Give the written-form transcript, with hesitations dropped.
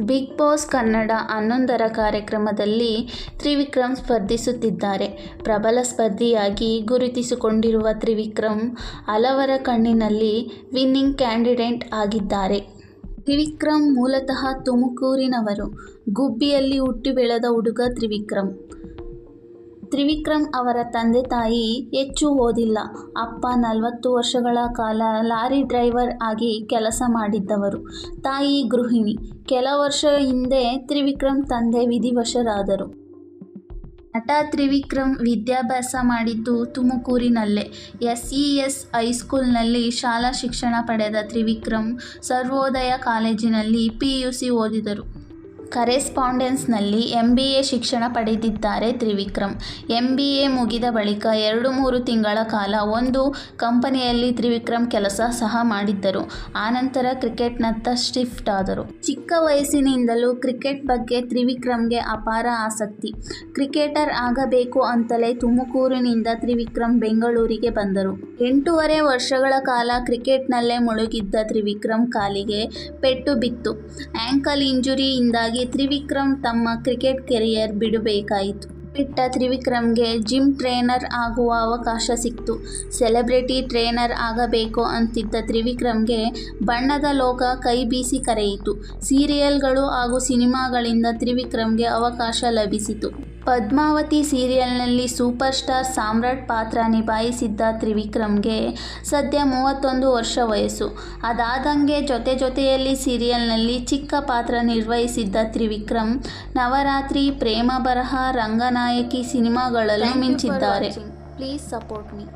Big boss Kannada 11ರ ಕಾರ್ಯಕ್ರಮದಲ್ಲಿ ತ್ರಿವಿಕ್ರಮ್ ಸ್ಪರ್ಧಿಸುತ್ತಿದ್ದಾರೆ. ಪ್ರಬಲ ಸ್ಪರ್ಧಿಯಾಗಿ ಗುರುತಿಸಿಕೊಂಡಿರುವ ತ್ರಿವಿಕ್ರಮ್ ಹಲವರ ಕಣ್ಣಿನಲ್ಲಿ ವಿನ್ನಿಂಗ್ ಕ್ಯಾಂಡಿಡೇಟ್ ಆಗಿದ್ದಾರೆ. ತ್ರಿವಿಕ್ರಮ್ ಮೂಲತಃ ತುಮಕೂರಿನವರು. ಗುಬ್ಬಿಯಲ್ಲಿ ಹುಟ್ಟಿ ಬೆಳೆದ ಹುಡುಗ ತ್ರಿವಿಕ್ರಮ್. ತ್ರಿವಿಕ್ರಮ್ ಅವರ ತಂದೆ ತಾಯಿ ಹೆಚ್ಚು ಓದಿಲ್ಲ. ಅಪ್ಪ 40 ವರ್ಷಗಳ ಕಾಲ ಲಾರಿ ಡ್ರೈವರ್ ಆಗಿ ಕೆಲಸ ಮಾಡಿದ್ದವರು. ತಾಯಿ ಗೃಹಿಣಿ. ಕೆಲ ವರ್ಷ ಹಿಂದೆ ತ್ರಿವಿಕ್ರಮ್ ತಂದೆ ವಿಧಿವಶರಾದರು. ನಟ ತ್ರಿವಿಕ್ರಮ್ ವಿದ್ಯಾಭ್ಯಾಸ ಮಾಡಿದ್ದು ತುಮಕೂರಿನಲ್ಲೇ. SES ಹೈಸ್ಕೂಲ್ನಲ್ಲಿ ಶಾಲಾ ಶಿಕ್ಷಣ ಪಡೆದ ತ್ರಿವಿಕ್ರಮ್ ಸರ್ವೋದಯ ಕಾಲೇಜಿನಲ್ಲಿ PUC ಓದಿದರು. ಕರೆಸ್ಪಾಂಡೆನ್ಸ್ನಲ್ಲಿ MBA ಶಿಕ್ಷಣ ಪಡೆದಿದ್ದಾರೆ ತ್ರಿವಿಕ್ರಮ್. MBA ಮುಗಿದ ಬಳಿಕ 2-3 ತಿಂಗಳ ಕಾಲ ಒಂದು ಕಂಪನಿಯಲ್ಲಿ ತ್ರಿವಿಕ್ರಮ್ ಕೆಲಸ ಸಹ ಮಾಡಿದ್ದರು. ಆನಂತರ ಕ್ರಿಕೆಟ್ನತ್ತ ಶಿಫ್ಟ್ ಆದರು. ಚಿಕ್ಕ ವಯಸ್ಸಿನಿಂದಲೂ ಕ್ರಿಕೆಟ್ ಬಗ್ಗೆ ತ್ರಿವಿಕ್ರಮ್ಗೆ ಅಪಾರ ಆಸಕ್ತಿ. ಕ್ರಿಕೆಟರ್ ಆಗಬೇಕು ಅಂತಲೇ ತುಮಕೂರಿನಿಂದ ತ್ರಿವಿಕ್ರಮ್ ಬೆಂಗಳೂರಿಗೆ ಬಂದರು. 8.5 ವರ್ಷಗಳ ಕಾಲ ಕ್ರಿಕೆಟ್ನಲ್ಲೇ ಮುಳುಗಿದ್ದ ತ್ರಿವಿಕ್ರಮ್ ಕಾಲಿಗೆ ಪೆಟ್ಟು ಬಿತ್ತು. ಆ್ಯಂಕಲ್ ಇಂಜುರಿಯಿಂದಾಗಿ ತ್ರಿವಿಕ್ರಮ್ ತಮ್ಮ ಕ್ರಿಕೆಟ್ ಕೆರಿಯರ್ ಬಿಡಬೇಕಾಯಿತು. ಬಿಟ್ಟ ತ್ರಿವಿಕ್ರಮ್ಗೆ ಜಿಮ್ ಟ್ರೇನರ್ ಆಗುವ ಅವಕಾಶ ಸಿಕ್ತು. ಸೆಲೆಬ್ರಿಟಿ ಟ್ರೇನರ್ ಆಗಬೇಕು ಅಂತಿದ್ದ ತ್ರಿವಿಕ್ರಮ್ಗೆ ಬಣ್ಣದ ಲೋಕ ಕೈ ಬೀಸಿ ಕರೆಯಿತು. ಸೀರಿಯಲ್ಗಳು ಹಾಗೂ ಸಿನಿಮಾಗಳಿಂದ ತ್ರಿವಿಕ್ರಮ್ಗೆ ಅವಕಾಶ ಲಭಿಸಿತು. ಪದ್ಮಾವತಿ ಸೀರಿಯಲ್ನಲ್ಲಿ ಸೂಪರ್ ಸ್ಟಾರ್ ಸಾಮ್ರಾಟ್ ಪಾತ್ರ ನಿಭಾಯಿಸಿದ್ದ ತ್ರಿವಿಕ್ರಮ್ಗೆ ಸದ್ಯ 31 ವರ್ಷ ವಯಸ್ಸು. ಅದಾದಂಗೆ ಜೊತೆಯಲ್ಲಿ ಸೀರಿಯಲ್ನಲ್ಲಿ ಚಿಕ್ಕ ಪಾತ್ರ ನಿರ್ವಹಿಸಿದ್ದ ತ್ರಿವಿಕ್ರಮ್ ನವರಾತ್ರಿ, ಪ್ರೇಮ ಬರಹ, ರಂಗನಾಯಕಿ ಸಿನಿಮಾಗಳಲ್ಲೂ ಮಿಂಚಿದ್ದಾರೆ. Please support me.